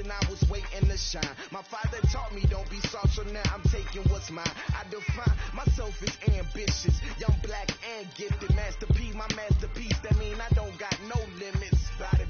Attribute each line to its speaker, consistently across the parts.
Speaker 1: generation, I was waiting to shine. My father taught me don't be soft, so now I'm taking what's mine. I define myself as ambitious, young, black, and gifted. Masterpiece, my masterpiece, that mean I don't got no limits. Bout it,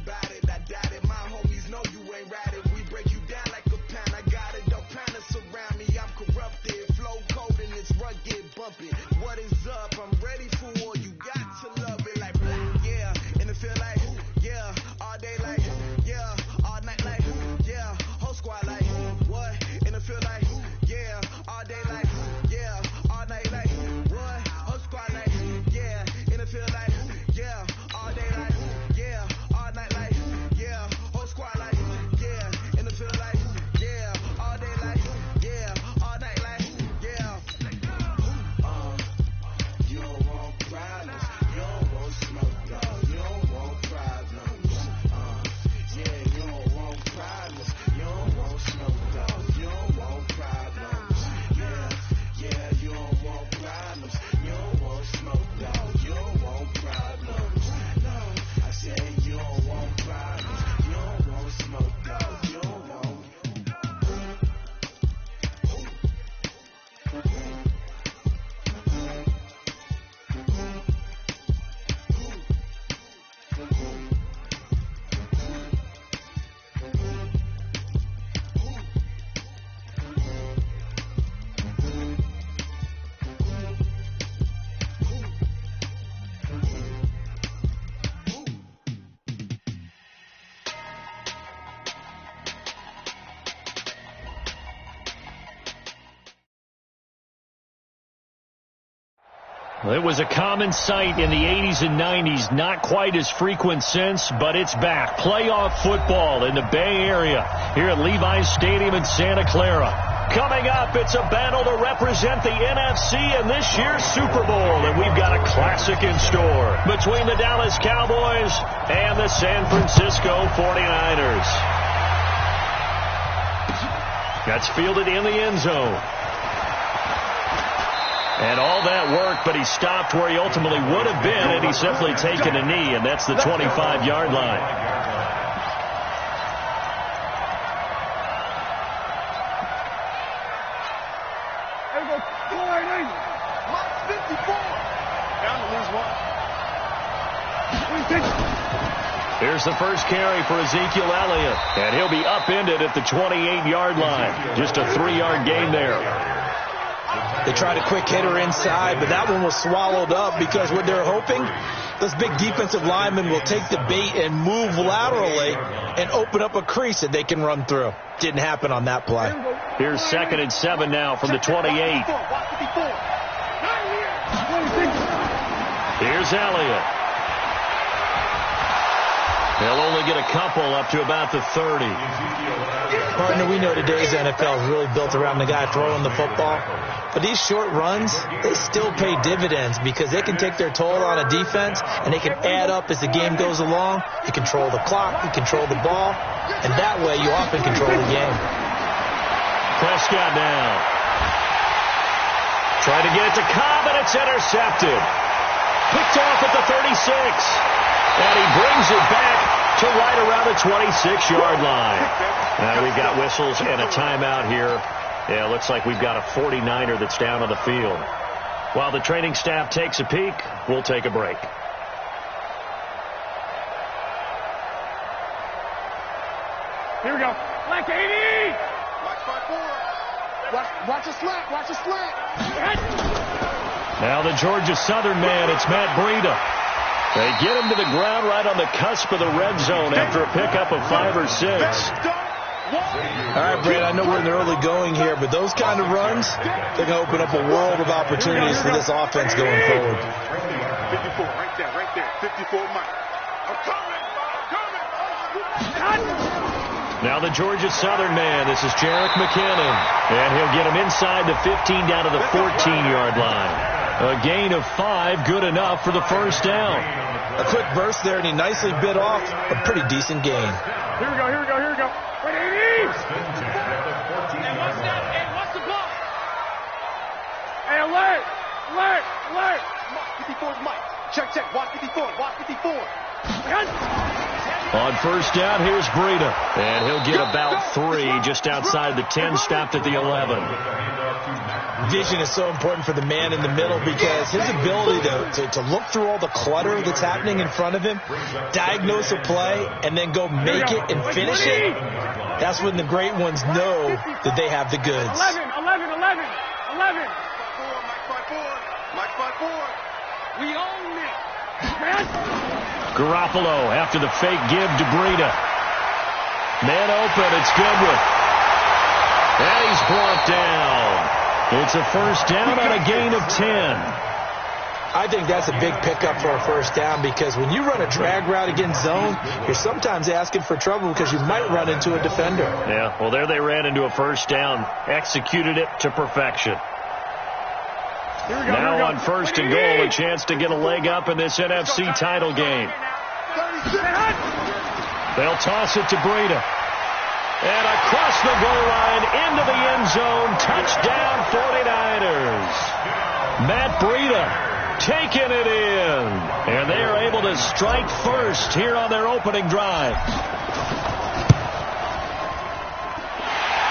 Speaker 1: I doubt it. My homies know you ain't right it. We break you down like a pound. I got it, don't pound us around me. I'm corrupted, flow cold and it's rugged, bumping. What is up? I'm ready for war. You got to love it like black, yeah. And it feel like, yeah, all day like, yeah, all night like, yeah, whole squad like, what? And it feel like, yeah, all day like, yeah, all night like, what? Whole squad like, yeah, and it feel like, yeah, all day like, yeah, all night like, yeah, whole squad like, yeah, and it feel like, yeah, all day like, yeah, all night like, yeah. You don't want problems, you don't want smoke, dog, you don't want problems. Yeah, you don't want problems, you don't want smoke, dog, you don't want problems. Yeah, you don't want problems, you don't want smoke, dog, you don't want problems. No, I said you don't want problems, you don't want smoke, dog, you don't want.
Speaker 2: It was a common sight in the 80s and 90s, not quite as frequent since, but it's back. Playoff football in the Bay Area here at Levi's Stadium in Santa Clara. Coming up, it's a battle to represent the NFC in this year's Super Bowl, and we've got a classic in store between the Dallas Cowboys and the San Francisco 49ers. That's fielded in the end zone. And all that work, but he stopped where he ultimately would have been had he simply taken a knee, and that's the 25-yard line.
Speaker 3: There we go. 480. Mark 54. Down to lose one.
Speaker 2: Here's the first carry for Ezekiel Elliott, and he'll be upended at the 28-yard line. Just a 3-yard gain there.
Speaker 4: They tried a quick hitter inside, but that one was swallowed up because what they're hoping, those big defensive linemen will take the bait and move laterally and open up a crease that they can run through. Didn't happen on that play.
Speaker 2: Here's 2nd and 7 now from the 28. Here's Elliott. They'll only get a couple up to about the 30.
Speaker 4: Partner, we know today's NFL is really built around the guy throwing the football. But these short runs, they still pay dividends because they can take their toll on a defense and they can add up as the game goes along. You control the clock, you control the ball, and that way you often control the game.
Speaker 2: Prescott now. Trying to get it to Cobb, and it's intercepted. Picked off at the 36. And he brings it back to right around the 26-yard line. Now we've got whistles and a timeout here. Yeah, looks like we've got a 49er that's down on the field. While the training staff takes a peek, we'll take a break.
Speaker 3: Here we go. Black 80. Watch 5-4. Watch a slant. Watch a slant.
Speaker 2: Now the Georgia Southern man, it's Matt Breida. They get him to the ground right on the cusp of the red zone after a pickup of 5 or 6.
Speaker 4: All right, Brad, I know we're in the early going here, but those kind of runs, they're going to open up a world of opportunities for this offense going forward.
Speaker 3: 54, right there. 54, Mike. I'm coming.
Speaker 2: Now the Georgia Southern man, this is Jerick McKinnon. And he'll get him inside the 15 down to the 14-yard line. A gain of 5, good enough for the first down.
Speaker 4: A quick burst there, and he nicely bit off a pretty decent gain.
Speaker 3: Here we go. Wait, 80! Hey, what's that? Hey, what's the ball? Hey, alert! 54 is Mike. Check. Watch 54.
Speaker 2: On first down, here's Breida. And he'll get about 3 just outside the 10, stopped at the 11.
Speaker 4: Vision is so important for the man in the middle because his ability to look through all the clutter that's happening in front of him, diagnose a play, and then go make it and finish it, that's when the great ones know that they have the goods.
Speaker 3: 11. We own it.
Speaker 2: Garoppolo after the fake give to Breida. Man open, it's Goodwin. And he's brought down. It's a first down on a gain of 10.
Speaker 4: I think that's a big pickup for a first down because when you run a drag route against zone, you're sometimes asking for trouble because you might run into a defender.
Speaker 2: Yeah, well, there they ran into a first down, executed it to perfection. Now on first and goal, a chance to get a leg up in this NFC title game. They'll toss it to Breida. And across the goal line, into the end zone, touchdown 49ers. Matt Breida taking it in. And they are able to strike first here on their opening drive.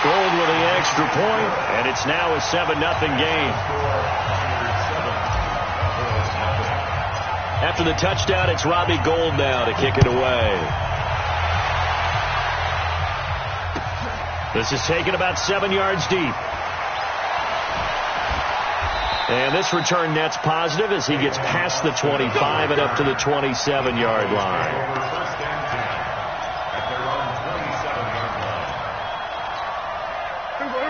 Speaker 2: Gold with the extra point, and it's now a 7-0 game. After the touchdown, it's Robbie Gould now to kick it away. This is taken about 7 yards deep. And this return net's positive as he gets past the 25 and up to the 27-yard line.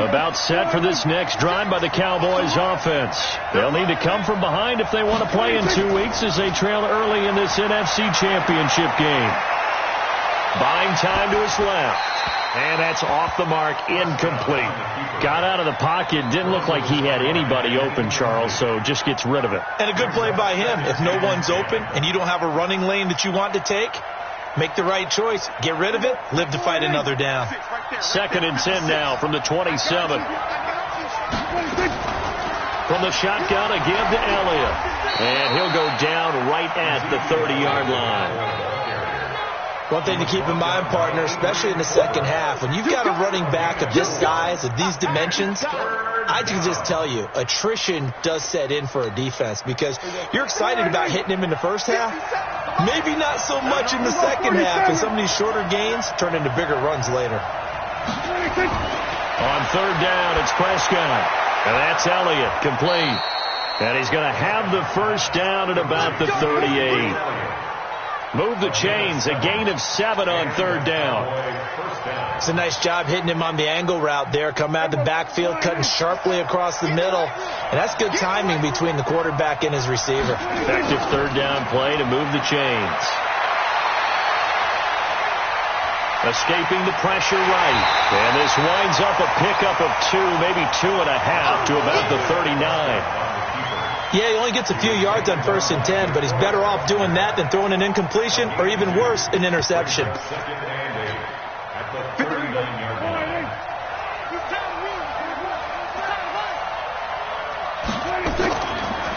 Speaker 2: About set for this next drive by the Cowboys offense. They'll need to come from behind if they want to play in 2 weeks as they trail early in this NFC Championship game. Buying time to his left. And that's off the mark, incomplete. Got out of the pocket, didn't look like he had anybody open, Charles, so just gets rid of it.
Speaker 4: And a good play by him. If no one's open and you don't have a running lane that you want to take, make the right choice. Get rid of it. Live to fight another down.
Speaker 2: 2nd and 10 now from the 27. From the shotgun, a give to Elliott. And he'll go down right at the 30-yard line.
Speaker 4: One thing to keep in mind, partner, especially in the second half, when you've got a running back of this size, of these dimensions, I can just tell you, attrition does set in for a defense because you're excited about hitting him in the first half. Maybe not so much in the second half, and some of these shorter gains turn into bigger runs later.
Speaker 2: On third down, it's Prescott. And that's Elliott, complete. And he's going to have the first down at about the 38. Move the chains, a gain of 7 on third down.
Speaker 4: It's a nice job hitting him on the angle route there. Come out of the backfield, cutting sharply across the middle. And that's good timing between the quarterback and his receiver.
Speaker 2: Effective third down play to move the chains. Escaping the pressure right. And this winds up a pickup of 2, maybe 2.5 to about the 39.
Speaker 4: Yeah, he only gets a few yards on 1st and 10, but he's better off doing that than throwing an incompletion or even worse, an interception.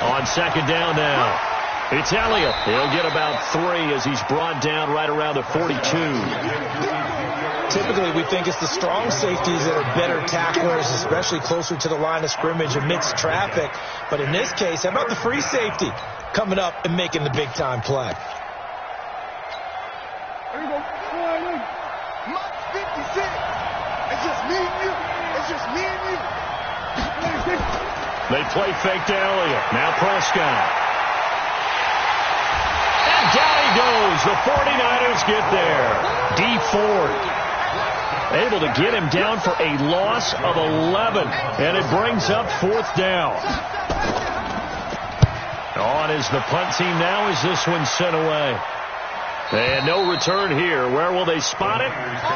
Speaker 2: On second down now, it's Elliott. He'll get about 3 as he's brought down right around the 42.
Speaker 4: Typically, we think it's the strong safeties that are better tacklers, especially closer to the line of scrimmage amidst traffic. But in this case, how about the free safety coming up and making the big-time play?
Speaker 1: Mark 56. It's just me and you. It's just me and you.
Speaker 2: They play fake to Elliott. Now Prescott. And down he goes. The 49ers get there. D Ford able to get him down for a loss of 11. And it brings up 4th down. On is the punt team now as this one's sent away. And no return here. Where will they spot it?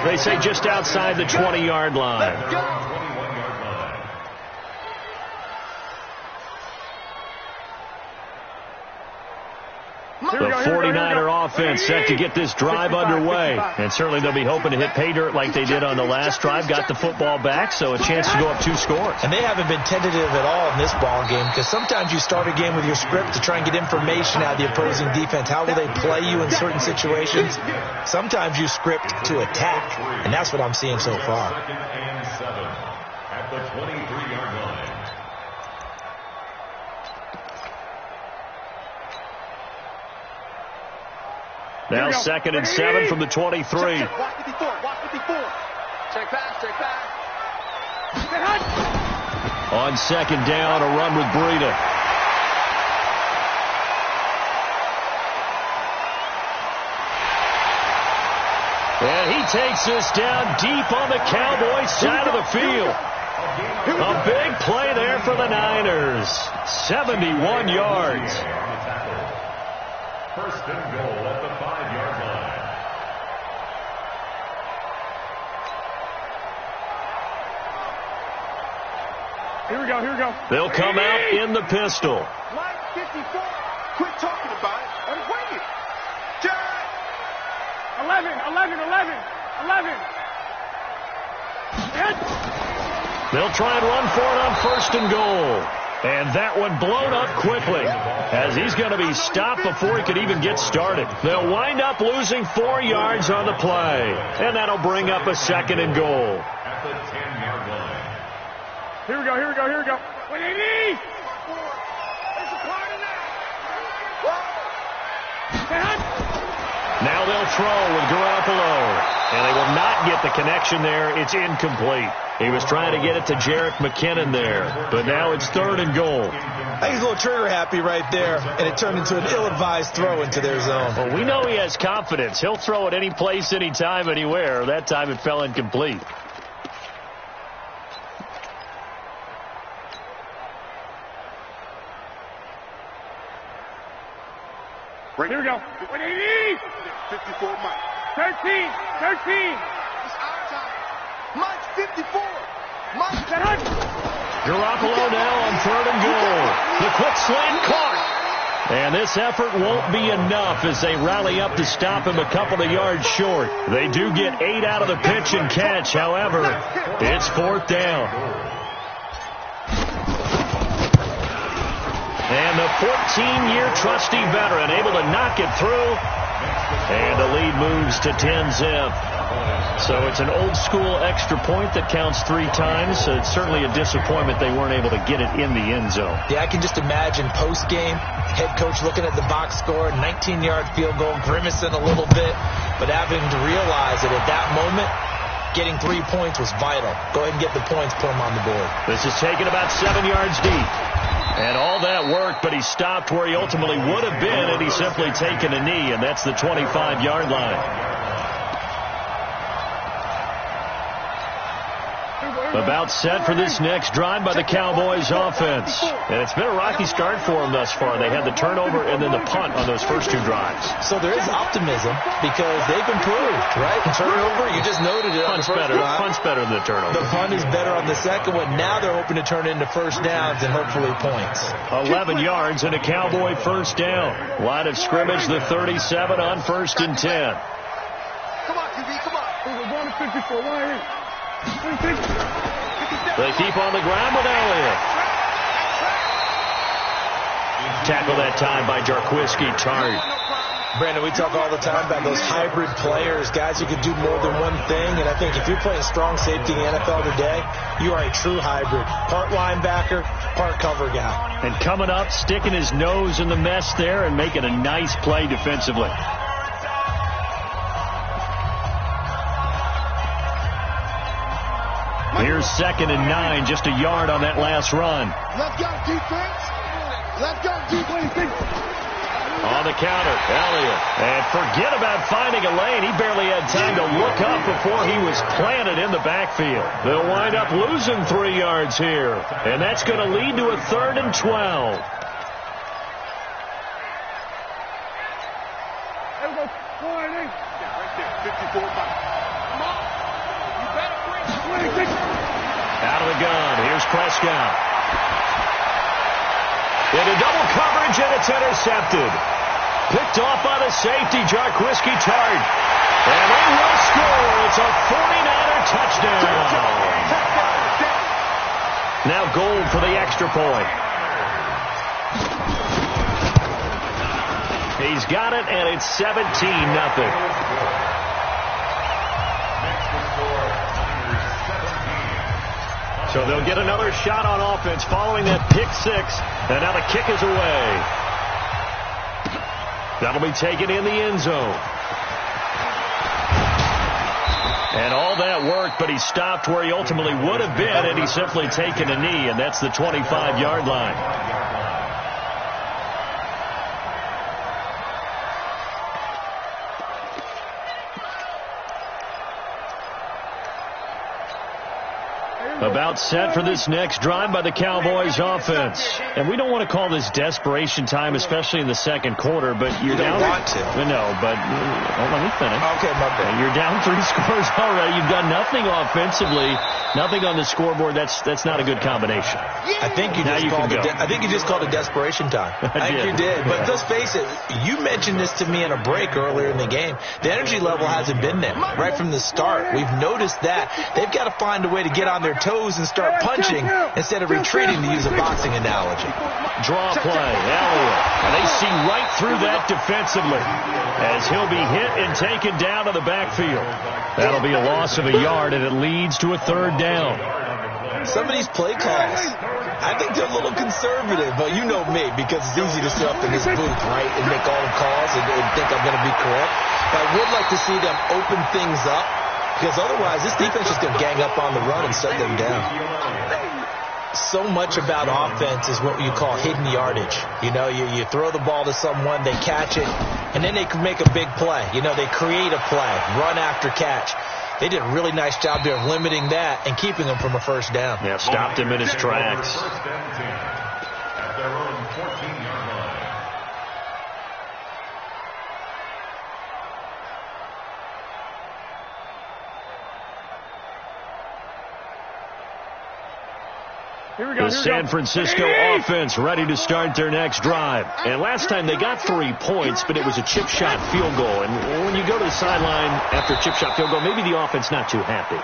Speaker 2: They say just outside the 20-yard line. The 49er offense set to get this drive underway. And certainly they'll be hoping to hit pay dirt like they did on the last drive. Got the football back, so a chance to go up 2 scores.
Speaker 4: And they haven't been tentative at all in this ball game, because sometimes you start a game with your script to try and get information out of the opposing defense. How will they play you in certain situations? Sometimes you script to attack, and that's what I'm seeing so far.
Speaker 5: 2nd and 7 at the 23-yard line.
Speaker 2: Now 2nd and 7 from the 23.
Speaker 1: Watch 54. Watch 54. Check pass. Check pass.
Speaker 2: On 2nd down, a run with Breida. And he takes this down deep on the Cowboys side of the field. A big play there for the Niners. 71 yards.
Speaker 5: 1st and goal at the 5-yard line.
Speaker 3: Here we go.
Speaker 2: They'll come out in the pistol.
Speaker 1: Line 54. Quit talking about it. I'm waiting.
Speaker 3: 11.
Speaker 2: They'll try and run for it on 1st and goal. And that one blown up quickly, as he's going to be stopped before he could even get started. They'll wind up losing 4 yards on the play. And that'll bring up a 2nd and goal.
Speaker 5: At the 10-yard line.
Speaker 3: Here we go. 180.
Speaker 2: Now they'll throw with Garoppolo. And they will not get the connection there. It's incomplete. He was trying to get it to Jerick McKinnon there. But now it's 3rd and goal.
Speaker 4: I think he's a little trigger happy right there, and it turned into an ill-advised throw into their zone.
Speaker 2: Well, we know he has confidence. He'll throw it any place, anytime, anywhere. That time it fell incomplete.
Speaker 3: Here we go. 180.
Speaker 1: 54 Mike.
Speaker 3: 13.
Speaker 1: It's our time. Mike's 54. Mike's
Speaker 2: Garoppolo now on 3rd and goal. The quick slant caught. And this effort won't be enough as they rally up to stop him a couple of yards short. They do get 8 out of the pitch and catch. However, it's 4th down. And the 14-year trusty veteran able to knock it through. And the lead moves to 10-zip. So it's an old-school extra point that counts 3 times. So it's certainly a disappointment they weren't able to get it in the end zone.
Speaker 4: Yeah, I can just imagine post-game, head coach looking at the box score, 19-yard field goal, grimacing a little bit, but having to realize that at that moment, getting 3 points was vital. Go ahead and get the points, put them on the board.
Speaker 2: This is taken about 7 yards deep. And all that worked, but he stopped where he ultimately would have been had he simply taken a knee, and that's the 25-yard line. About set for this next drive by the Cowboys offense. And it's been a rocky start for them thus far. They had the turnover and then the punt on those first 2 drives.
Speaker 4: So there is optimism because they've improved, right? Turnover, you just noted it on the first drive.
Speaker 2: Punt's better than the turnover.
Speaker 4: The punt is better on the second one. Now they're hoping to turn it into first downs and hopefully points.
Speaker 2: 11 yards and a Cowboy first down. Line of scrimmage, the 37 on 1st and 10.
Speaker 1: Come on, QB, come on.
Speaker 3: We're going to 54. 180.
Speaker 2: They keep on the ground with Elliott. Tackle that time by Jarquiski Tart.
Speaker 4: Brandon, we talk all the time about those hybrid players, guys who can do more than one thing. And I think if you're playing strong safety in the NFL today, you are a true hybrid. Part linebacker, part cover guy.
Speaker 2: And coming up, sticking his nose in the mess there and making a nice play defensively. Here's 2nd and 9, just a yard on that last run.
Speaker 1: Let's go, defense. Let's go, defense.
Speaker 2: On the counter, Elliott. And forget about finding a lane. He barely had time to look up before he was planted in the backfield. They'll wind up losing 3 yards here. And that's going to lead to a 3rd and 12.
Speaker 1: 54 Mike.
Speaker 2: Out of the gun. Here's Prescott. Into double coverage, and it's intercepted. Picked off by the safety, Jarquiski Tart. And they will score. It's a 49er touchdown. Now Gold for the extra point. He's got it, and it's 17-0. So they'll get another shot on offense following that pick six. And now the kick is away. That'll be taken in the end zone. And all that worked, but he stopped where he ultimately would have been, and he's simply taken a knee, and that's the 25-yard line. About set for this next drive by the Cowboys offense. And we don't want to call this desperation time, especially in the second quarter, but you're down.
Speaker 4: Want to.
Speaker 2: No, but let me finish.
Speaker 4: Okay, my bad.
Speaker 2: You're down 3 scores already. You've done nothing offensively, nothing on the scoreboard. That's not a good combination.
Speaker 4: I think you just called it desperation time. I think you did. But let's face it, you mentioned this to me in a break earlier in the game. The energy level hasn't been there right from the start. We've noticed that. They've got to find a way to get on their toes and start punching instead of retreating, to use a boxing analogy.
Speaker 2: Draw play, Elliott. And they see right through that defensively as he'll be hit and taken down to the backfield. That'll be a loss of a yard, and it leads to a third down.
Speaker 4: Some of these play calls, I think they're a little conservative, but you know me, because it's easy to sit up in this booth, right, and make all the calls and think I'm going to be correct. But I would like to see them open things up, because otherwise this defense is going to gang up on the run and shut them down. So much about offense is what you call hidden yardage. You know, you throw the ball to someone, they catch it, and then they can make a big play. You know, they create a play, run after catch. They did a really nice job there of limiting that and keeping him from a first down.
Speaker 2: Yeah, stopped him in his tracks.
Speaker 5: At their own 14-yard line.
Speaker 2: The San Francisco offense ready to start their next drive. And last time they got 3 points, but it was a chip shot field goal. And when you go to the sideline after a chip shot field goal, maybe the offense not too happy.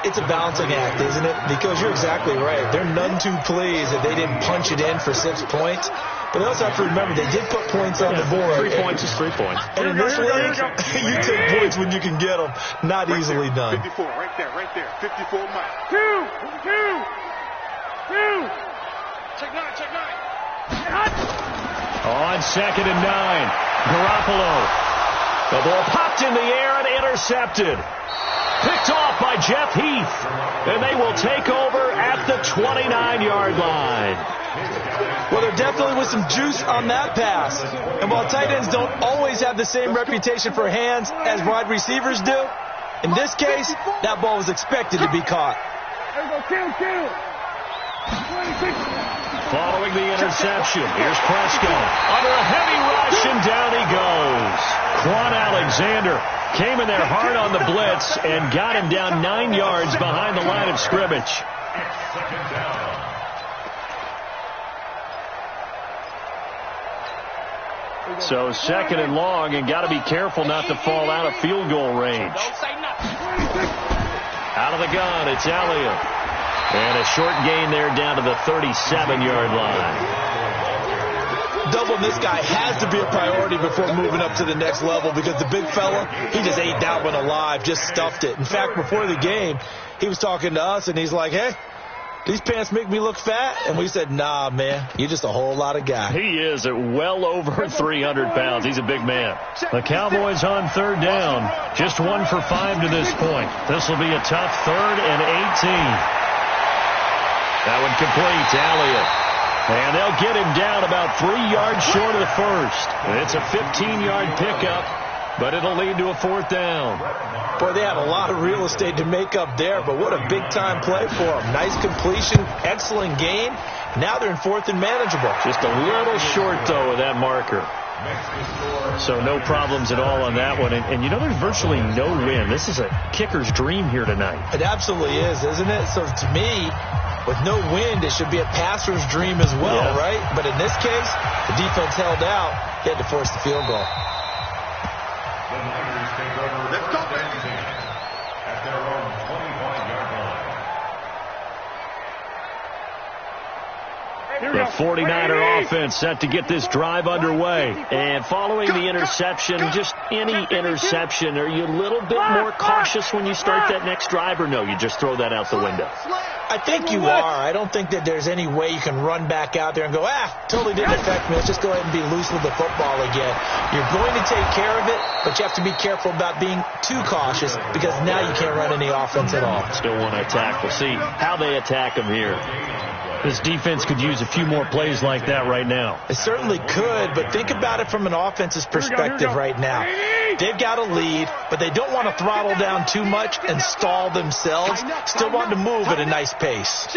Speaker 4: It's a balancing act, isn't it? Because you're exactly right. They're none too pleased that they didn't punch it in for 6 points. But they also have to remember they did put points on the board.
Speaker 2: 3 points is 3 points.
Speaker 4: And in this league, you take points when you can get them. Not easily done.
Speaker 3: 54, right there. 54 miles. 2. Check nine.
Speaker 2: On 2nd and 9, Garoppolo. The ball popped in the air and intercepted. Picked off by Jeff Heath. And they will take over at the 29-yard line.
Speaker 4: Well, there definitely was some juice on that pass. And while tight ends don't always have the same reputation for hands as wide receivers do, in this case, that ball was expected to be caught.
Speaker 3: Kill.
Speaker 2: Following the interception, here's Prescott. Under a heavy rush, and down he goes. Quan Alexander came in there hard on the blitz and got him down 9 yards behind the line of scrimmage. So 2nd and long, and got to be careful not to fall out of field goal range. Out of the gun, it's Elliott. And a short gain there down to the 37-yard line.
Speaker 4: Doubling this guy has to be a priority before moving up to the next level, because the big fella, he just ate that one alive, just stuffed it. In fact, before the game, he was talking to us, and he's like, hey, these pants make me look fat? And we said, nah, man, you're just a whole lot of guy.
Speaker 2: He is at well over 300 pounds. He's a big man. The Cowboys on 3rd down, just 1 for 5 to this point. This will be a tough 3rd and 18. That one complete to Elliott. And they'll get him down about 3 yards short of the first. It's a 15-yard pickup, but it'll lead to a 4th down.
Speaker 4: Boy, they had a lot of real estate to make up there, but what a big-time play for them. Nice completion, excellent gain. Now they're in 4th and manageable.
Speaker 2: Just a little short, though, of that marker. So no problems at all on that one. And you know, there's virtually no wind. This is a kicker's dream here tonight.
Speaker 4: It absolutely is, isn't it? So to me, With no wind, it should be a passer's dream as well, right? But in this case, the defense held out. He had to force the field goal.
Speaker 5: The Niners take over first and 10 at their own 25-yard line.
Speaker 2: The 49er offense set to get this drive underway. And following the interception, just any interception, are you a little bit more cautious when you start that next drive, or no, you just throw that out the window?
Speaker 4: I think you are. I don't think that there's any way you can run back out there and go, totally didn't affect me. Let's just go ahead and be loose with the football again. You're going to take care of it, but you have to be careful about being too cautious because now you can't run any offense at all.
Speaker 2: Still want to attack. We'll see how they attack them here. This defense could use a few more plays like that right now.
Speaker 4: It certainly could, but think about it from an offense's perspective right now. They've got a lead, but they don't want to throttle down too much and stall themselves. Still want to move at a nice pace.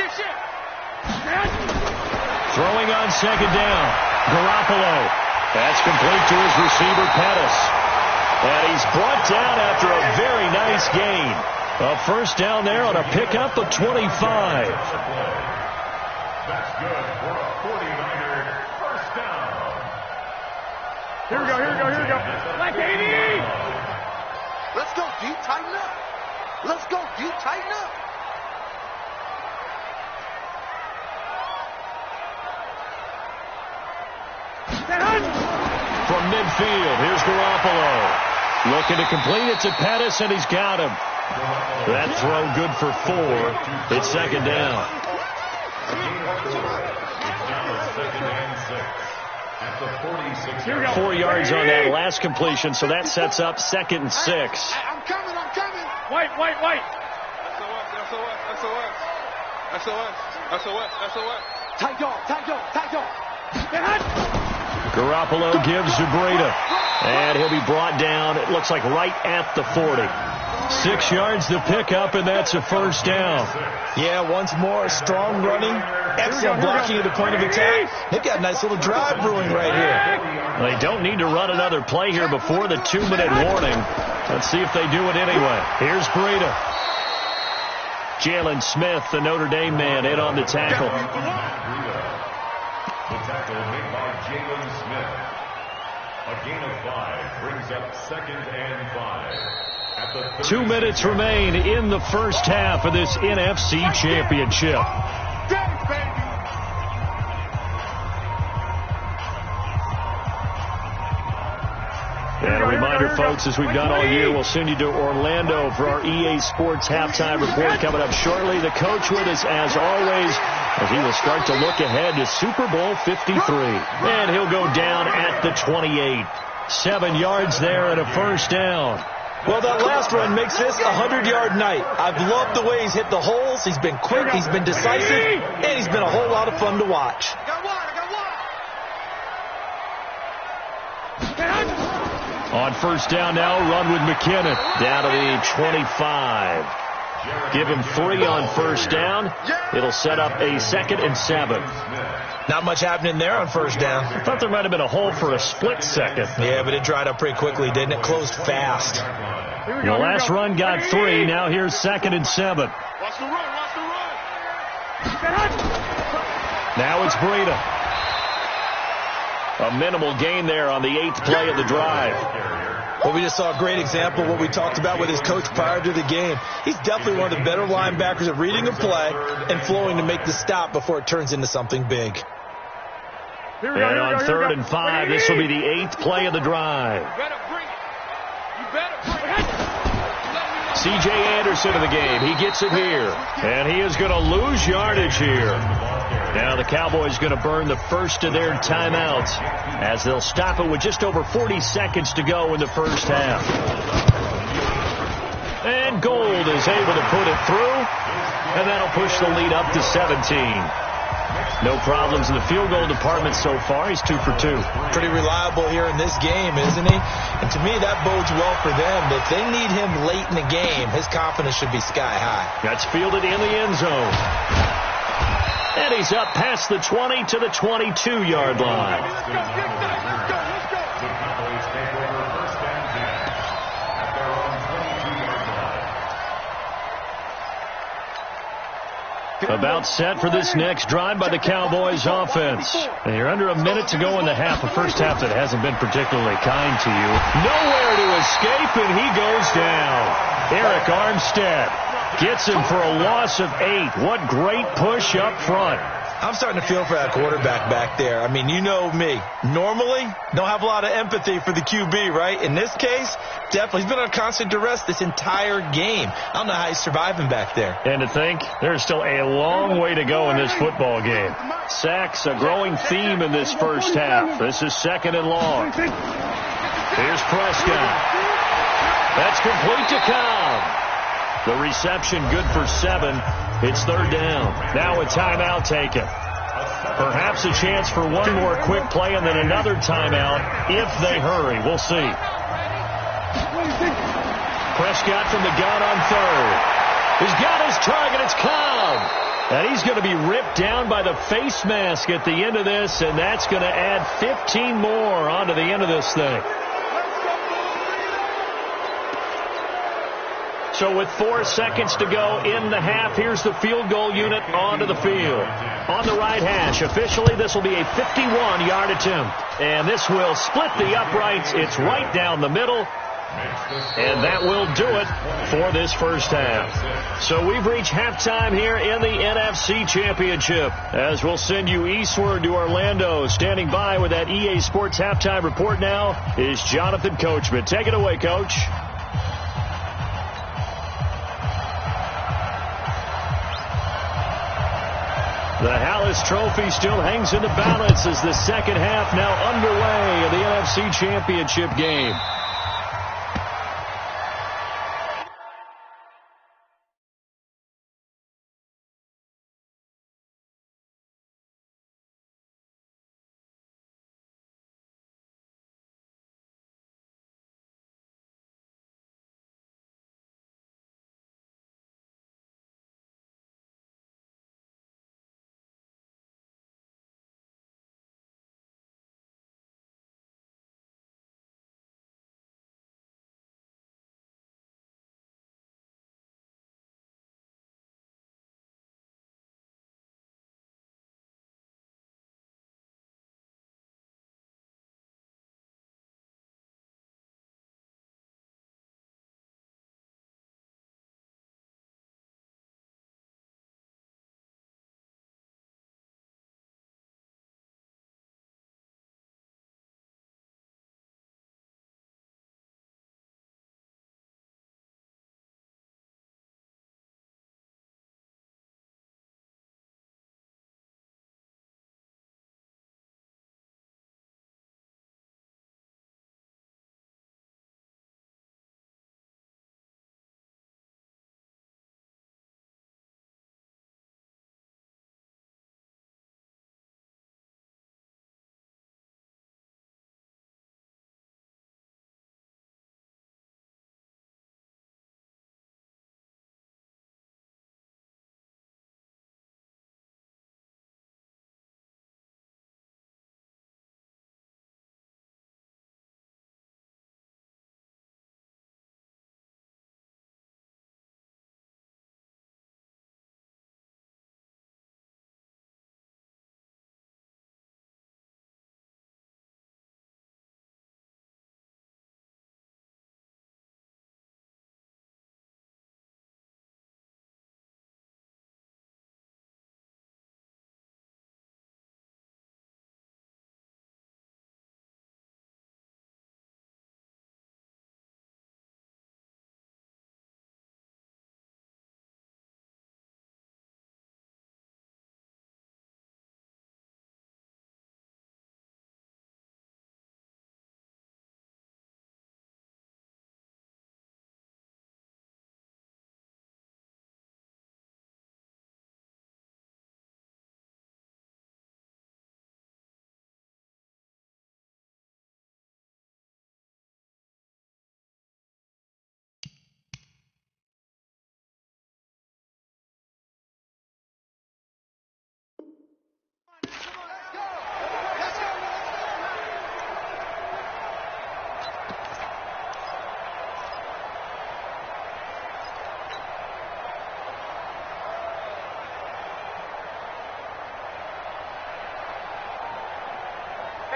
Speaker 2: Throwing on second down. Garoppolo. That's complete to his receiver, Pettis. And he's brought down after a very nice gain. A first down there on a pickup of 25.
Speaker 5: That's good for a 49er first down.
Speaker 3: Here we go. Like 80!
Speaker 1: Let's go, D. Tighten up. Let's go, D. Tighten up.
Speaker 2: From midfield, here's Garoppolo. Looking to complete it to Pettis, and he's got him. That throw good for 4. It's second down. 4 yards on that last completion, so that sets up 2nd and 6.
Speaker 1: I'm coming.
Speaker 3: White.
Speaker 1: SOS. Tight dog.
Speaker 2: Garoppolo gives to Breida, and he'll be brought down, it looks like right at the 40. 6 yards to pick up, and that's a first down.
Speaker 4: Yeah, once more, strong running, excellent blocking at the point of attack. They've got a nice little drive brewing right here.
Speaker 2: They don't need to run another play here before the 2-minute warning. Let's see if they do it anyway. Here's Breida. Jalen Smith, the Notre Dame man, in on the tackle.
Speaker 5: The tackle made by Jalen Smith. A gain of 5 brings up 2nd and 5.
Speaker 2: 2 minutes remain in the first half of this NFC Championship. And a reminder, folks, as we've done all year, we'll send you to Orlando for our EA Sports halftime report coming up shortly. The coach with us, as always, as he will start to look ahead to Super Bowl 53. And he'll go down at the 28. 7 yards there and a first down.
Speaker 4: Well, that last run makes this a 100-yard night. I've loved the way he's hit the holes. He's been quick, he's been decisive, and he's been a whole lot of fun to watch.
Speaker 1: I got one.
Speaker 2: On first down now, run with McKinnon down to the 25. Give him 3 on first down. It'll set up a 2nd and 7.
Speaker 4: Not much happening there on first down.
Speaker 2: I thought there might have been a hole for a split second.
Speaker 4: Yeah, but it dried up pretty quickly, didn't it? Closed fast.
Speaker 2: The last run got 3. Now here's 2nd and 7.
Speaker 3: Watch the run.
Speaker 2: Now it's Breida. A minimal gain there on the 8th play of the drive.
Speaker 4: Well, we just saw a great example of what we talked about with his coach prior to the game. He's definitely one of the better linebackers at reading a play and flowing to make the stop before it turns into something big.
Speaker 2: And on 3rd and 5, this will be the 8th play of the drive. C.J. Anderson in the game. He gets it here. And he is going to lose yardage here. Now the Cowboys going to burn the first of their timeouts as they'll stop it with just over 40 seconds to go in the first half. And Gold is able to put it through, and that'll push the lead up to 17. No problems in the field goal department so far. He's 2 for 2.
Speaker 4: Pretty reliable here in this game, isn't he? And to me, that bodes well for them. If they need him late in the game, his confidence should be sky high.
Speaker 2: That's fielded in the end zone. And he's up past the 20 to the 22-yard line.
Speaker 3: Let's go.
Speaker 2: About set for this next drive by the Cowboys offense. And you're under a minute to go in the half, a first half that hasn't been particularly kind to you. Nowhere to escape, and he goes down. Eric Armstead gets him for a loss of 8. What great push up front.
Speaker 4: I'm starting to feel for that quarterback back there. I mean, you know me. Normally, don't have a lot of empathy for the QB, right? In this case, definitely. He's been on constant duress this entire game. I don't know how he's surviving back there.
Speaker 2: And to think, there's still a long way to go in this football game. Sacks, a growing theme in this first half. This is 2nd and long. Here's Prescott. That's complete to Cobb. The reception good for 7. It's 3rd down. Now a timeout taken. Perhaps a chance for one more quick play and then another timeout if they hurry. We'll see. Prescott from the gun on 3rd. He's got his target. It's Cobb. And he's going to be ripped down by the face mask at the end of this, and that's going to add 15 more onto the end of this thing. So with 4 seconds to go in the half, here's the field goal unit onto the field. On the right hash, officially this will be a 51-yard attempt. And this will split the uprights. It's right down the middle. And that will do it for this first half. So we've reached halftime here in the NFC Championship. As we'll send you eastward to Orlando. Standing by with that EA Sports halftime report now is Jonathan Coachman. Take it away, Coach. The Hallis Trophy still hangs in the balance as the second half now underway of the NFC Championship game.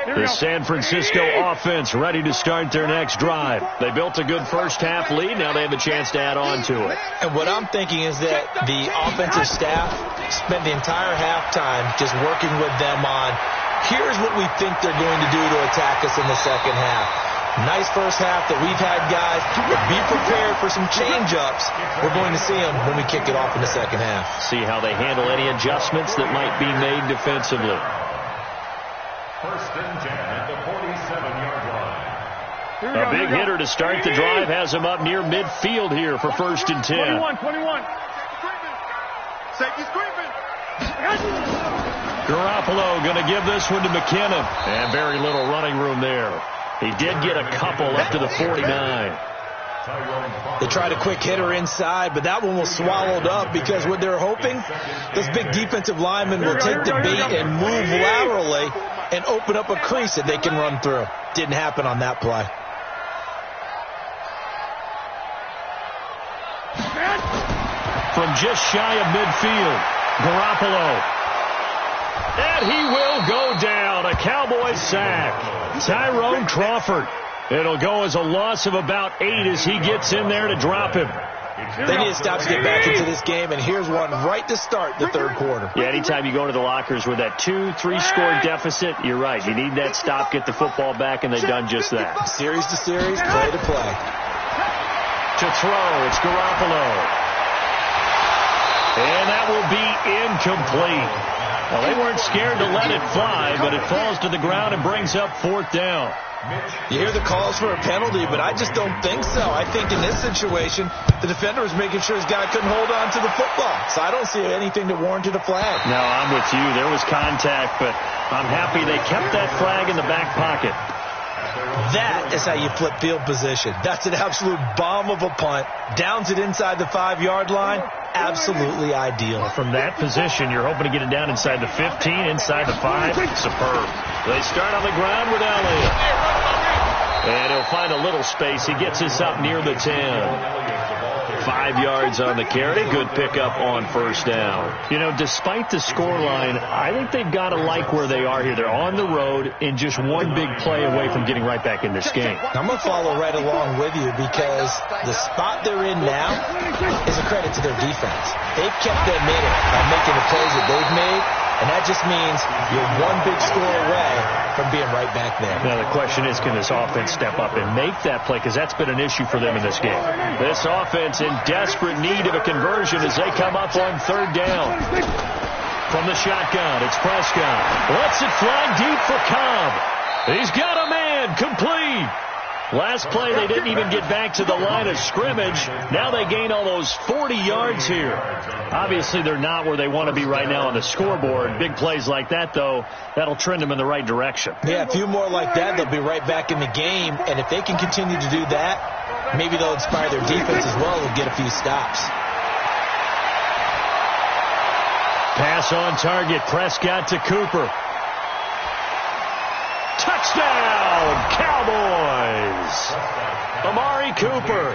Speaker 2: The San Francisco offense ready to start their next drive. They built a good first-half lead. Now they have a chance to add on to it.
Speaker 4: And what I'm thinking is that the offensive staff spent the entire halftime just working with them on, here's what we think they're going to do to attack us in the second half. Nice first half that we've had, guys. Be prepared for some change-ups. We're going to see them when we kick it off in the second half.
Speaker 2: See how they handle any adjustments that might be made defensively.
Speaker 5: First and 10 at the 47-yard line.
Speaker 2: A big hitter to start the drive has him up near midfield here for first and 10.
Speaker 3: 21. Safety's creeping.
Speaker 2: Garoppolo going to give this one to McKinnon. And very little running room there. He did get a couple up to the 49.
Speaker 4: They tried a quick hitter inside, but that one was swallowed up because what they're hoping, those big defensive linemen will take the bait and move laterally and open up a crease that they can run through. Didn't happen on that play.
Speaker 2: From just shy of midfield, Garoppolo. And he will go down. A Cowboys sack. Tyrone Crawford. It'll go as a loss of about 8 as he gets in there to drop him.
Speaker 4: They need to stop to get back into this game, and here's one right to start the third quarter.
Speaker 2: Yeah, anytime you go to the lockers with that 2-3 score deficit, you're right. You need that stop, get the football back, and they've done just that.
Speaker 4: Series to series, play to play.
Speaker 2: To throw, it's Garoppolo. And that will be incomplete. Well, they weren't scared to let it fly, but it falls to the ground and brings up fourth down.
Speaker 4: You hear the calls for a penalty, but I just don't think so. I think in this situation, the defender was making sure his guy couldn't hold on to the football. So I don't see anything that warranted a flag.
Speaker 2: No, I'm with you. There was contact, but I'm happy they kept that flag in the back pocket.
Speaker 4: That is how you flip field position. That's an absolute bomb of a punt. Downs it inside the 5-yard line. Absolutely ideal.
Speaker 2: From that position, you're hoping to get it down inside the 15, inside the 5. Superb. They start on the ground with Elliott. And he'll find a little space. He gets us up near the 10. 5 yards on the carry. Good pickup on first down. You know, despite the scoreline, I think they've got to like where they are here. They're on the road and just one big play away from getting right back in this game.
Speaker 4: I'm going to follow right along with you because the spot they're in now is a credit to their defense. They've kept them in it by making the plays that they've made, and that just means you're one big score away from being right back there.
Speaker 2: Now, the question is, can this offense step up and make that play? Because that's been an issue for them in this game. This offense in desperate need of a conversion as they come up on third down. From the shotgun, it's Prescott. Lets it fly deep for Cobb. He's got a man. Complete. Last play, they didn't even get back to the line of scrimmage. Now they gain almost 40 yards here. Obviously, they're not where they want to be right now on the scoreboard. Big plays like that, though, that'll trend them in the right direction.
Speaker 4: Yeah, a few more like that, they'll be right back in the game. And if they can continue to do that, maybe they'll inspire their defense as well and get a few stops.
Speaker 2: Pass on target. Prescott to Cooper. Touchdown, Cowboys! Amari Cooper,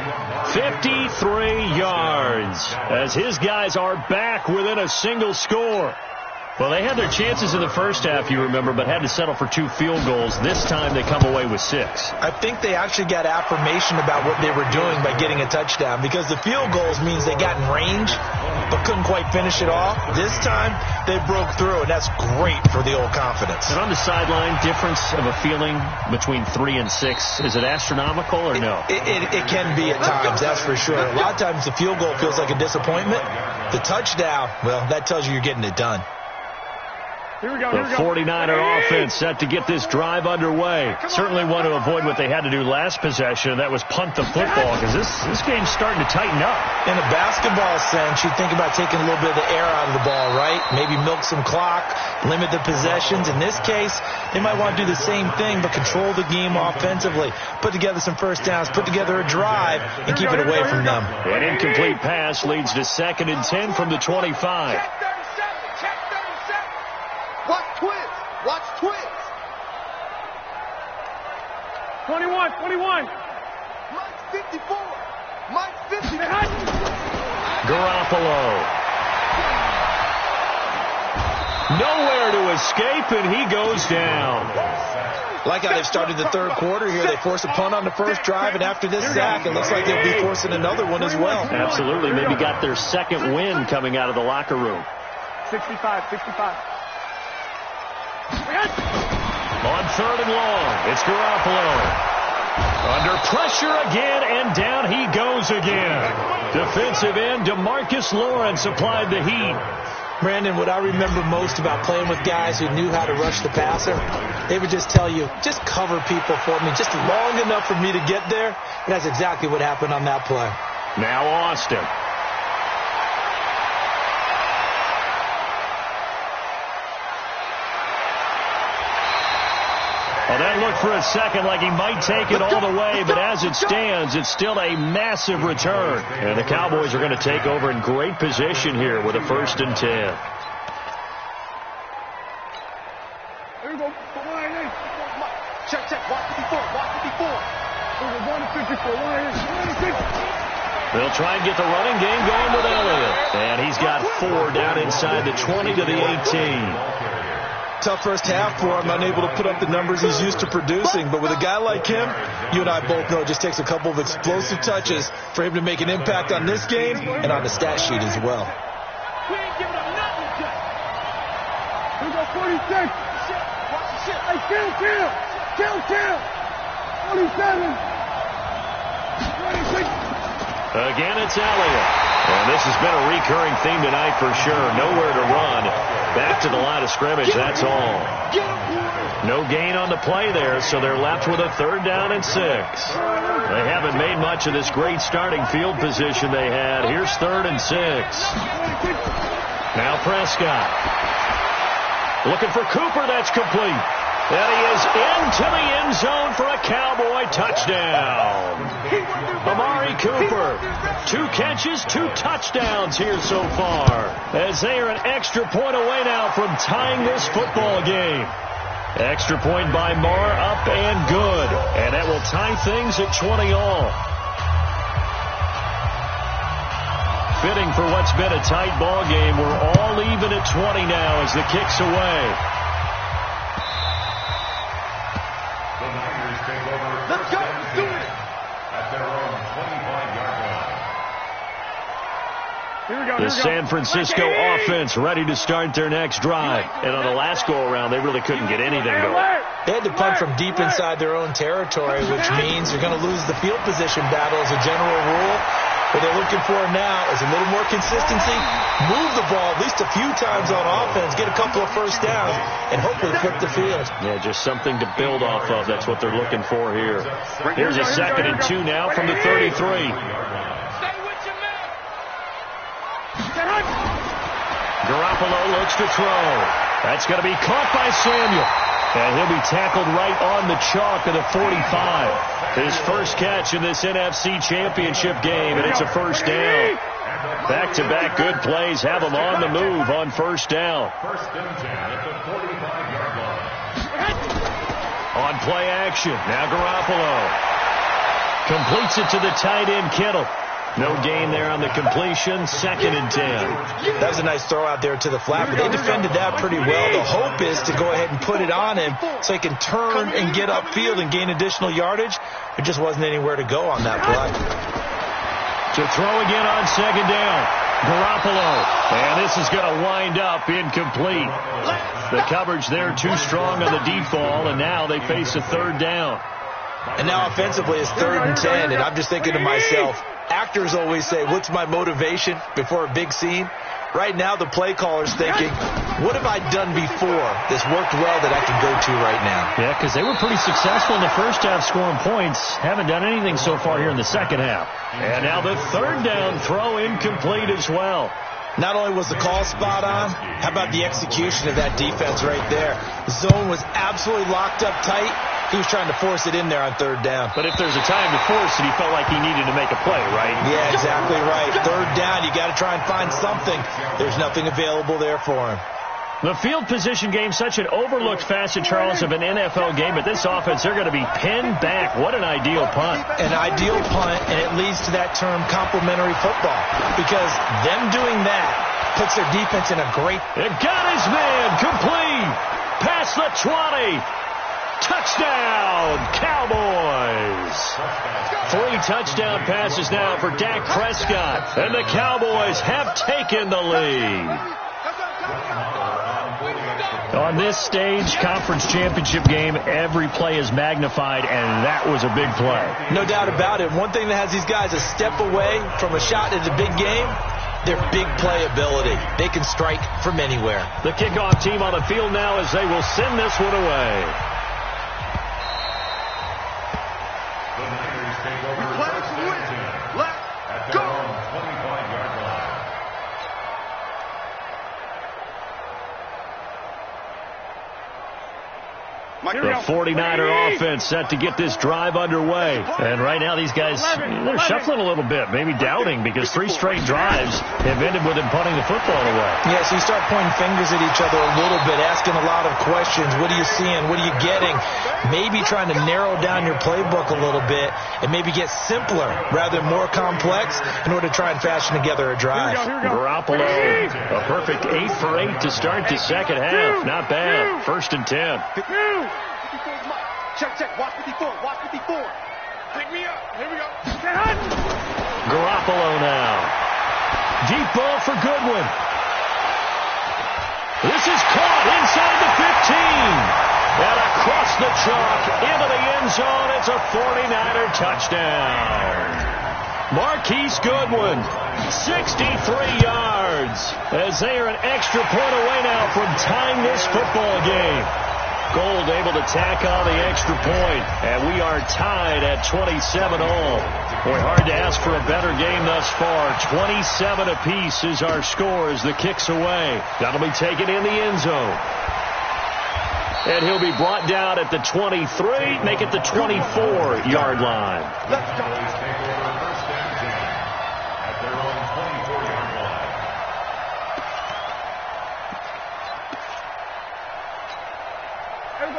Speaker 2: 53 yards, as his guys are back within a single score. Well, they had their chances in the first half, you remember, but had to settle for 2 field goals. This time they come away with 6.
Speaker 4: I think they actually got affirmation about what they were doing by getting a touchdown, because the field goals means they got in range but couldn't quite finish it off. This time they broke through, and that's great for the old confidence.
Speaker 2: And on the sideline, difference of a feeling between 3 and 6, is it astronomical or no?
Speaker 4: It can be at times, that's for sure. A lot of times the field goal feels like a disappointment. The touchdown, well, that tells you you're getting it done.
Speaker 2: The 49er offense set to get this drive underway. Certainly want to avoid what they had to do last possession. That was punt the football, because this game's starting to tighten up.
Speaker 4: In a basketball sense, you think about taking a little bit of the air out of the ball, right? Maybe milk some clock, limit the possessions. In this case, they might want to do the same thing, but control the game offensively. Put together some first downs, put together a drive, and keep it away from them.
Speaker 2: An incomplete pass leads to 2nd and 10 from the 25.
Speaker 1: Watch twins.
Speaker 3: 21.
Speaker 1: Mike's 54. Mike's 50.
Speaker 2: Garoppolo. Nowhere to escape, and he goes down.
Speaker 4: Like how they've started the third quarter here. They force a punt on the first drive, and after this sack, it looks like they'll be forcing another one as well.
Speaker 2: Absolutely. Maybe got their second win coming out of the locker room.
Speaker 3: 65.
Speaker 2: On third and long, it's Garoppolo. Under pressure again, and down he goes again. Defensive end DeMarcus Lawrence applied the heat.
Speaker 4: Brandon, what I remember most about playing with guys who knew how to rush the passer, they would just tell you, just cover people for me, just long enough for me to get there. And that's exactly what happened on that play.
Speaker 2: Now Austin. Well, that looked for a second like he might take it all the way, but as it stands, it's still a massive return. And the Cowboys are going to take over in great position here with a 1st and 10.
Speaker 3: Here we go. Check. Watch 54. Here we go. 1 to 54. 1
Speaker 2: They'll try and get the running game going with Elliott. And he's got 4 down inside the 20 to the 18.
Speaker 4: Tough first half for him, unable to put up the numbers he's used to producing. But with a guy like him, you and I both know it just takes a couple of explosive touches for him to make an impact on this game and on the stat sheet as well.
Speaker 3: We ain't giving up nothing, Jack. Here we go, 46. Watch the shit. Hey, kill. 47. 26.
Speaker 2: Again, it's Elliott. And this has been a recurring theme tonight for sure. Nowhere to run. Back to the line of scrimmage, that's all. No gain on the play there, so they're left with a 3rd down and 6. They haven't made much of this great starting field position they had. Here's 3rd and 6. Now Prescott. Looking for Cooper, that's complete. And he is into the end zone for a Cowboy touchdown. Amari Cooper, 2 catches, 2 touchdowns here so far, as they are an extra point away now from tying this football game. Extra point by Marr, up and good. And that will tie things at 20 all. Fitting for what's been a tight ball game. We're all even at 20 now as the kick's away.
Speaker 3: Let's go. Let's do it.
Speaker 5: At their own 25-yard line.
Speaker 3: Here we go.
Speaker 2: The San Francisco offense ready to start their next drive. And on the last go-around, they really couldn't get anything going.
Speaker 4: They had to punt from deep inside their own territory, which means you're going to lose the field position battle as a general rule. What they're looking for now is a little more consistency, move the ball at least a few times on offense, get a couple of first downs, and hopefully flip the field.
Speaker 2: Yeah, just something to build off of. That's what they're looking for here. Here's a 2nd and 2 now from the 33.
Speaker 3: Stay with your man.
Speaker 2: Garoppolo looks to throw. That's going to be caught by Samuel. And he'll be tackled right on the chalk of the 45. His first catch in this NFC Championship game, and it's a 1st down. Back-to-back good plays have him on the move on 1st down.
Speaker 5: 1st and 10 at the 45-yard line.
Speaker 2: On play action, now Garoppolo. Completes it to the tight end, Kittle. No gain there on the completion, 2nd and 10.
Speaker 4: That was a nice throw out there to the flat, but they defended that pretty well. The hope is to go ahead and put it on him so he can turn and get upfield and gain additional yardage. There just wasn't anywhere to go on that play.
Speaker 2: To throw again on 2nd down. Garoppolo. And this is going to wind up incomplete. The coverage there too strong on the deep ball, and now they face a 3rd down.
Speaker 4: And now offensively it's 3rd and 10, and I'm just thinking to myself, actors always say, what's my motivation before a big scene? Right now the play caller's thinking, what have I done before this worked well that I can go to right now?
Speaker 2: Yeah, because they were pretty successful in the first half scoring points. Haven't done anything so far here in the second half. And now the 3rd down throw incomplete as well.
Speaker 4: Not only was the call spot on, how about the execution of that defense right there? The zone was absolutely locked up tight. He was trying to force it in there on 3rd down.
Speaker 2: But if there's a time to force it, he felt like he needed to make a play, right?
Speaker 4: Yeah, exactly right. 3rd down, you got to try and find something. There's nothing available there for him.
Speaker 2: The field position game, such an overlooked facet, Charles, of an NFL game. But this offense, they're going to be pinned back. What an ideal punt.
Speaker 4: An ideal punt, and it leads to that term complementary football. Because them doing that puts their defense in a great...
Speaker 2: It got his man complete. Past the 20. Touchdown, Cowboys. 3 touchdown passes now for Dak Prescott. And the Cowboys have taken the lead. On this stage, conference championship game, every play is magnified, and that was a big play.
Speaker 4: No doubt about it. One thing that has these guys a step away from a shot at a big game, their big play ability. They can strike from anywhere.
Speaker 2: The kickoff team on the field now as they will send this one away.
Speaker 5: The Niners take over first and 10 at their own 25-yard line.
Speaker 2: The 49er offense set to get this drive underway. And right now these guys, they're shuffling a little bit, maybe doubting, because 3 straight drives have ended with them punting the football away.
Speaker 4: Yeah, so you start pointing fingers at each other a little bit, asking a lot of questions. What are you seeing? What are you getting? Maybe trying to narrow down your playbook a little bit and maybe get simpler rather than more complex in order to try and fashion together a drive.
Speaker 2: Garoppolo, a perfect 8 for 8 to start the second half. Not bad. 1st and 10.
Speaker 3: Check. Watch 54. Pick me up. Here we go.
Speaker 2: Garoppolo now. Deep ball for Goodwin. This is caught inside the 15. And across the chalk into the end zone. It's a 49er touchdown. Marquise Goodwin, 63 yards. As they are an extra point away now from tying this football game. Gold able to tack on the extra point, and we are tied at 27 all. Boy, hard to ask for a better game thus far. 27 apiece is our score as the kick's away. That'll be taken in the end zone. And he'll be brought down at the 23, make it the 24-yard line.
Speaker 5: Let's go. Take over first and 10 at their own 24-yard line.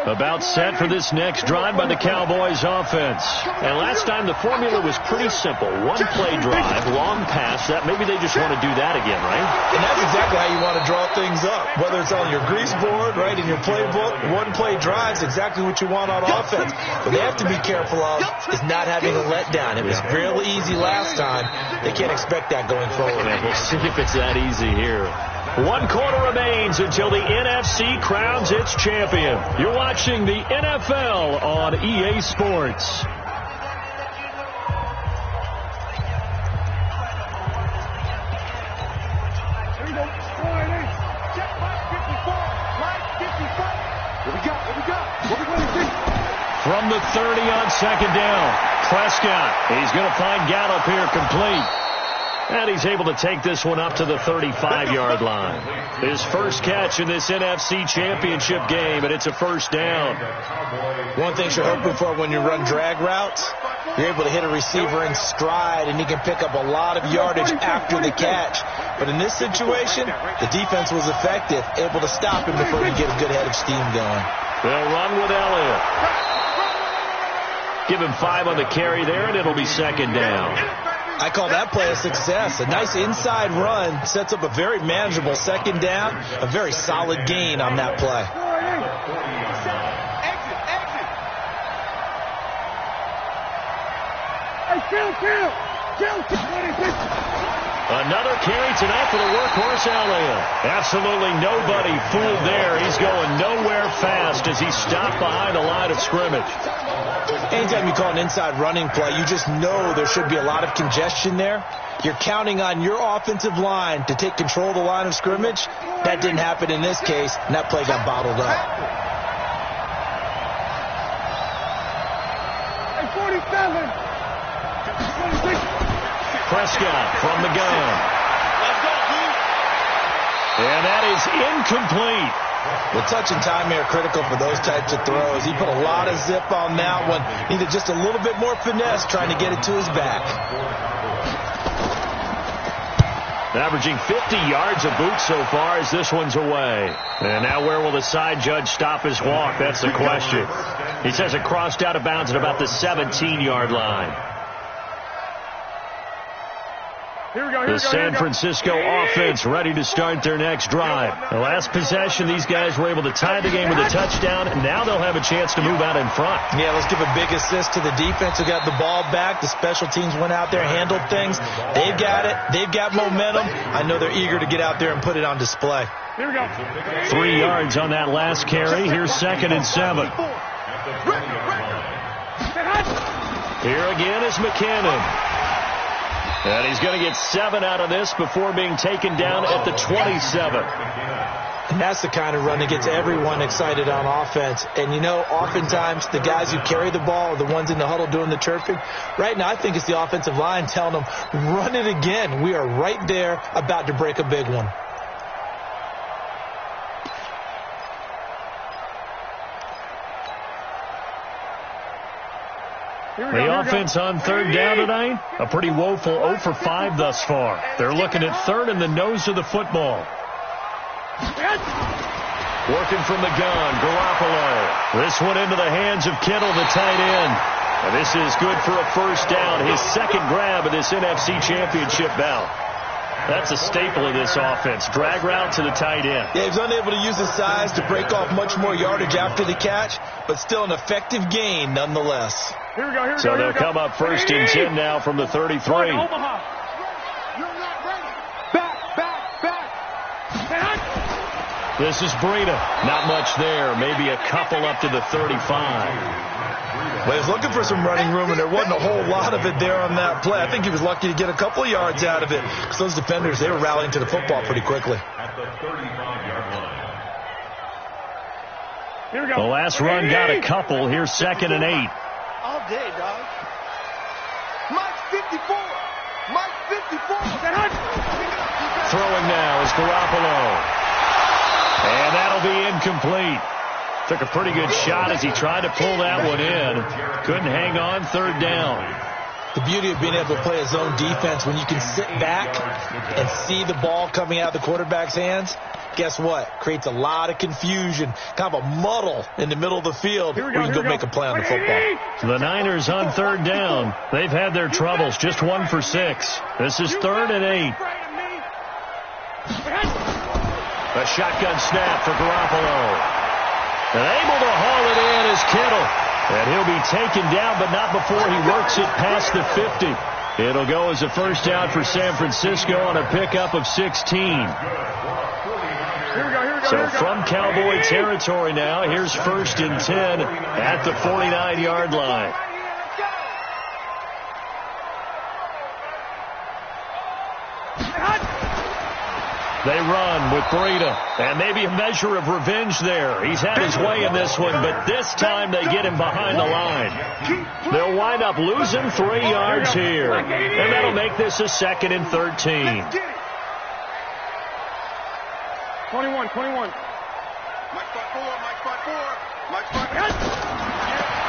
Speaker 2: About set for this next drive by the Cowboys offense. And last time the formula was pretty simple. 1-play drive, long pass. That maybe they just want to do that again, right?
Speaker 4: And that's exactly how you want to draw things up. Whether it's on your grease board, right, in your playbook, 1-play drive's exactly what you want on offense. What they have to be careful of is not having a letdown. It was real easy last time. They can't expect that going forward.
Speaker 2: Yeah, we'll see if it's that easy here. 1 quarter remains until the NFC crowns its champion. You're watching the NFL on EA Sports.
Speaker 3: Here we go. Check box 54. Line 54. Here we go. What we going to see?
Speaker 2: From the 30 on second down, Prescott. He's going to find Gallup here complete. And he's able to take this one up to the 35-yard line. His first catch in this NFC Championship game, and it's a first down.
Speaker 4: One thing you're hoping for when you run drag routes, you're able to hit a receiver in stride, and he can pick up a lot of yardage after the catch. But in this situation, the defense was effective, able to stop him before he get a good head of steam going.
Speaker 2: They'll run with Elliott. Give him 5 on the carry there, and it'll be second down.
Speaker 4: I call that play a success. A nice inside run sets up a very manageable second down, a very solid gain on that play.
Speaker 2: Another carry tonight for the workhorse Elliott. Absolutely nobody fooled there. He's going nowhere fast as he stopped behind the line of scrimmage.
Speaker 4: Anytime you call an inside running play, you just know there should be a lot of congestion there. You're counting on your offensive line to take control of the line of scrimmage. That didn't happen in this case, and that play got bottled up.
Speaker 3: Hey, 47.
Speaker 2: Prescott from the gun. And that is incomplete.
Speaker 4: The touch and timing are critical for those types of throws. He put a lot of zip on that one. Needed just a little bit more finesse trying to get it to his back.
Speaker 2: Averaging 50 yards a boot so far as this one's away. And now where will the side judge stop his walk? That's the question. He says it crossed out of bounds at about the 17-yard line. The San Francisco offense ready to start their next drive. The last possession, these guys were able to tie the game with a touchdown, and now they'll have a chance to move out in front.
Speaker 4: Yeah, let's give a big assist to the defense who got the ball back. The special teams went out there, handled things. They've got it. They've got momentum. I know they're eager to get out there and put it on display.
Speaker 3: Here we go.
Speaker 2: 3 yards on that last carry. Here's 2nd and 7. Here again is McKinnon. And he's going to get 7 out of this before being taken down at the 27.
Speaker 4: And that's the kind of run that gets everyone excited on offense. And, you know, oftentimes the guys who carry the ball are the ones in the huddle doing the chirping. Right now, I think it's the offensive line telling them, run it again. We are right there about to break a big one.
Speaker 2: The offense on 3rd down tonight, a pretty woeful 0 for 5 thus far. They're looking at 3rd in the nose of the football. Working from the gun, Garoppolo. This one into the hands of Kittle, the tight end. And this is good for a 1st down, his 2nd grab of this NFC Championship bout. That's a staple of this offense. Drag route to the tight end.
Speaker 4: Yeah, he's unable to use his size to break off much more yardage after the catch, but still an effective gain nonetheless.
Speaker 3: Here we go.
Speaker 2: So they'll come up 1st and 10 now from the 33.
Speaker 3: Omaha. Back.
Speaker 2: This is Breida. Not much there. Maybe a couple up to the 35.
Speaker 4: Well, he was looking for some running room, and there wasn't a whole lot of it there on that play. I think he was lucky to get a couple of yards out of it because those defenders, they were rallying to the football pretty quickly.
Speaker 5: At the 35-yard line.
Speaker 3: Here we go.
Speaker 2: The last run got a couple. Here's 2nd and 8.
Speaker 1: All day, dog. Mike 54. Mike 54.
Speaker 2: Throwing now is Garoppolo. And that'll be incomplete. Took a pretty good shot as he tried to pull that one in. Couldn't hang on. 3rd down.
Speaker 4: The beauty of being able to play a zone defense when you can sit back and see the ball coming out of the quarterback's hands, guess what? Creates a lot of confusion, kind of a muddle in the middle of the field where you can go make a play on the football.
Speaker 2: The Niners on 3rd down. They've had their troubles. Just 1 for 6. This is 3rd and 8. A shotgun snap for Garoppolo. And able to haul it in is Kittle. And he'll be taken down, but not before he works it past the 50. It'll go as a 1st down for San Francisco on a pickup of 16. So from Cowboy territory now, here's 1st and 10 at the 49-yard line. They run with Breida, and maybe a measure of revenge there. He's had his way in this one, but this time they get him behind the line. They'll wind up losing 3 yards here, and that'll make this a 2nd and 13.
Speaker 3: 21.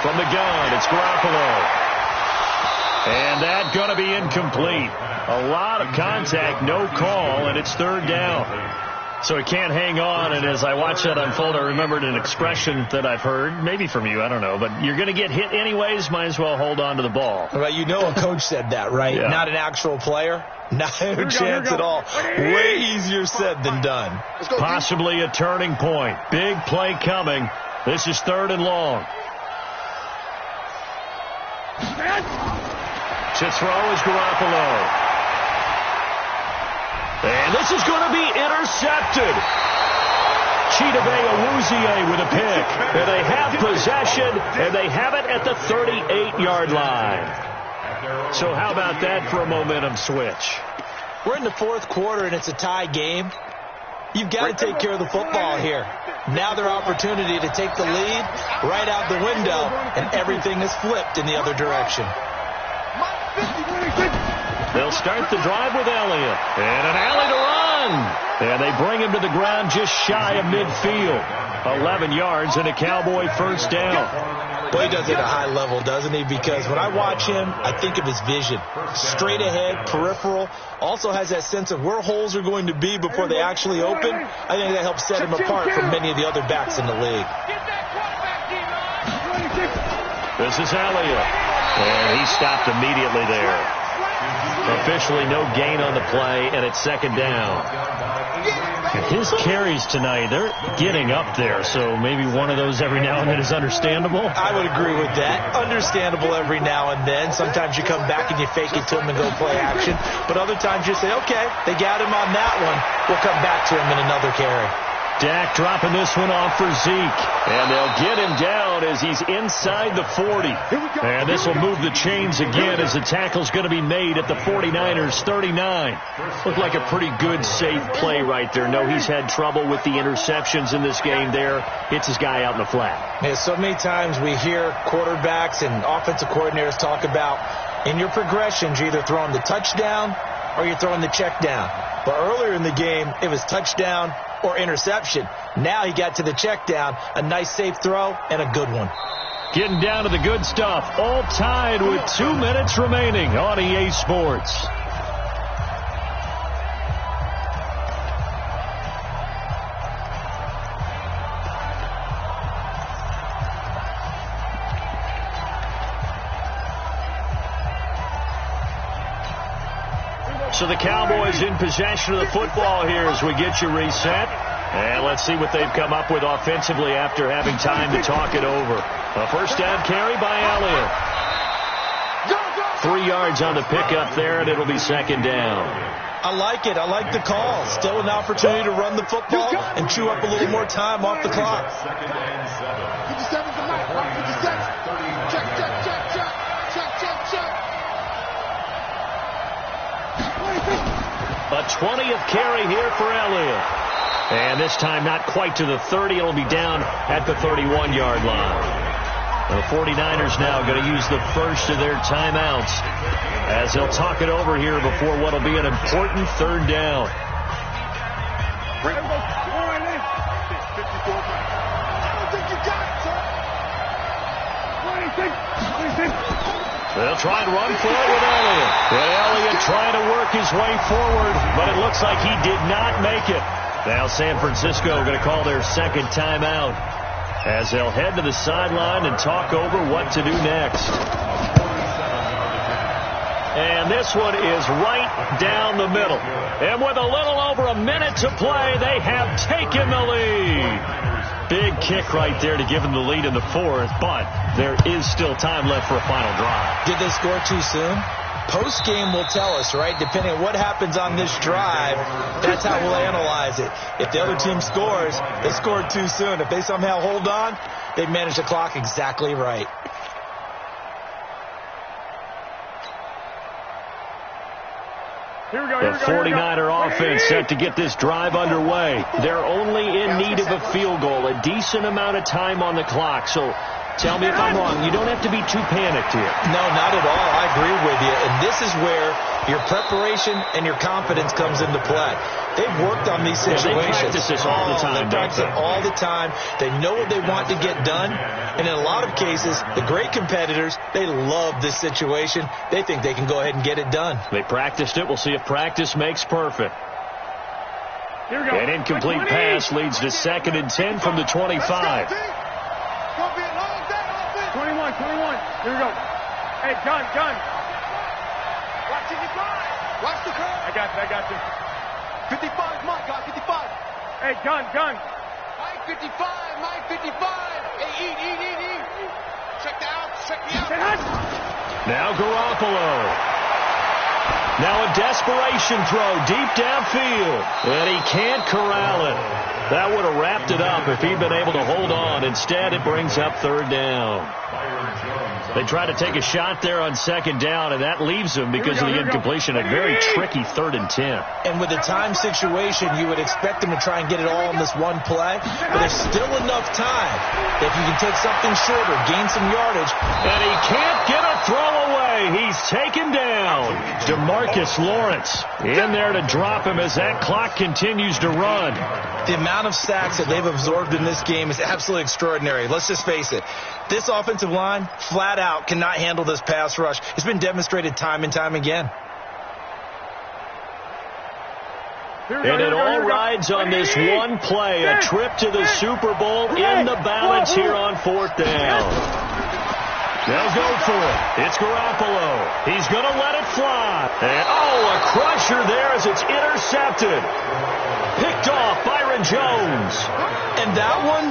Speaker 2: From the gun, it's Garoppolo. And that's going to be incomplete. A lot of contact, no call, and it's 3rd down. So he can't hang on, and as I watch that unfold, I remembered an expression that I've heard, maybe from you, I don't know, but you're going to get hit anyways, might as well hold on to the ball.
Speaker 4: Well, you know a coach said that, right?
Speaker 2: Yeah.
Speaker 4: Not an actual player. No chance at all. Way easier said than done.
Speaker 2: Possibly a turning point. Big play coming. This is 3rd and long. To throw is Garoppolo. And this is going to be intercepted. Chidobe Awuzie with a pick. And they have possession, and they have it at the 38-yard line. So how about that for a momentum switch?
Speaker 4: We're in the 4th quarter, and it's a tie game. You've got to take care of the football here. Now their opportunity to take the lead right out the window, and everything is flipped in the other direction.
Speaker 2: They'll start the drive with Elliott. And an alley to run. And they bring him to the ground just shy of midfield. 11 yards and a Cowboy 1st down.
Speaker 4: Well, he does it at a high level, doesn't he? Because when I watch him, I think of his vision. Straight ahead, peripheral. Also has that sense of where holes are going to be before they actually open. I think that helps set him apart from many of the other backs in the league.
Speaker 2: This is Elliott. And he stopped immediately there. Officially no gain on the play, and it's second down. His carries tonight, they're getting up there, so maybe one of those every now and then is understandable.
Speaker 4: I would agree with that. Understandable every now and then. Sometimes you come back and you fake it to him and go play action. But other times you say, okay, they got him on that one. We'll come back to him in another carry.
Speaker 2: Dak dropping this one off for Zeke. And they'll get him down as he's inside the 40. And this will move the chains again as the tackle's going to be made at the 49ers 39. Looked like a pretty good, safe play right there. No, he's had trouble with the interceptions in this game there. Hits his guy out in the flat.
Speaker 4: Yeah, so many times we hear quarterbacks and offensive coordinators talk about in your progressions, you're either throwing the touchdown or you're throwing the check down. But earlier in the game, it was touchdown or interception. Now he got to the check down, a nice safe throw, and a good one.
Speaker 2: Getting down to the good stuff. All tied with 2 minutes remaining on EA Sports. So the Cowboys in possession of the football here as we get you reset. And let's see what they've come up with offensively after having time to talk it over. A first down carry by Elliott. 3 yards on the pickup there, and it'll be second down.
Speaker 4: I like it. I like the call. Still an opportunity to run the football and chew up a little more time off the clock.
Speaker 3: 57 tonight. 56. Check.
Speaker 2: A 20th carry here for Elliott. And this time not quite to the 30. It'll be down at the 31-yard line. The 49ers now going to use the first of their timeouts as they'll talk it over here before what will be an important third down. They'll try and run for it with Elliott. And Elliott trying to work his way forward, but it looks like he did not make it. Now San Francisco going to call their second timeout as they'll head to the sideline and talk over what to do next. And this one is right down the middle. And with a little over a minute to play, they have taken the lead. Big kick right there to give them the lead in the fourth, but there is still time left for a final drive.
Speaker 4: Did they score too soon? Post-game will tell us, right? Depending on what happens on this drive, that's how we'll analyze it. If the other team scores, they scored too soon. If they somehow hold on, they manage the clock exactly right.
Speaker 2: The 49er offense set to get this drive underway. They're only in need of a field goal, a decent amount of time on the clock. So tell me if I'm wrong. You don't have to be too panicked here.
Speaker 4: No, not at all. I agree with you. And this is where your preparation and your confidence comes into play. They've worked on these situations.
Speaker 2: They practice this all the time.
Speaker 4: They practice it all the time. They know what they want to get done. And in a lot of cases, the great competitors, they love this situation. They think they can go ahead and get it done.
Speaker 2: They practiced it. We'll see if practice makes perfect.
Speaker 3: Here we go.
Speaker 2: An incomplete pass leads to 2nd and 10 from the 25.
Speaker 3: 21. Here we go. Hey, gun. Watch 55. Watch the curve. I got you. 55, Mike, got 55. Hey, gun. Mike 55. Hey, eat. Check the out.
Speaker 2: Now Garoppolo. Now a desperation throw deep downfield. And he can't corral it. That would have wrapped it up if he'd been able to hold on. Instead, it brings up third down. They try to take a shot there on second down, and that leaves them because of the incompletion. A very tricky 3rd and 10.
Speaker 4: And with the time situation, you would expect them to try and get it all in this one play. But there's still enough time that if you can take something shorter, gain some yardage.
Speaker 2: And he can't get a throw away. He's taken down. DeMarcus Lawrence in there to drop him as that clock continues to run.
Speaker 4: The amount of sacks that they've absorbed in this game is absolutely extraordinary. Let's just face it. This offensive line, flat out, cannot handle this pass rush. It's been demonstrated time and time again.
Speaker 2: And it all rides on this one play, a trip to the Super Bowl in the balance here on 4th down. They'll go for it. It's Garoppolo. He's going to let it fly. And, a crusher there as it's intercepted. Picked off Byron Jones.
Speaker 4: And that one,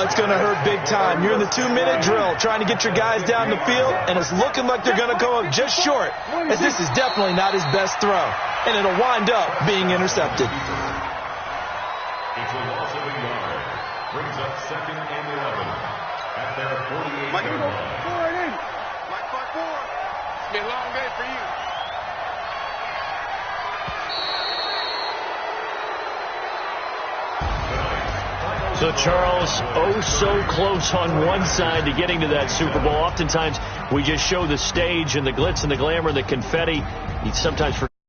Speaker 4: it's going to hurt big time. You're in the 2-minute drill trying to get your guys down the field, and it's looking like they're going to go up just short, as this is definitely not his best throw, and it'll wind up being intercepted.
Speaker 5: It's a loss of a yard. Brings up 2nd and 11 at their 48-yard line.
Speaker 3: Mike 5-4. It's been a long day for you.
Speaker 2: So, Charles, so close on one side to getting to that Super Bowl. Oftentimes, we just show the stage and the glitz and the glamour and the confetti. You sometimes forget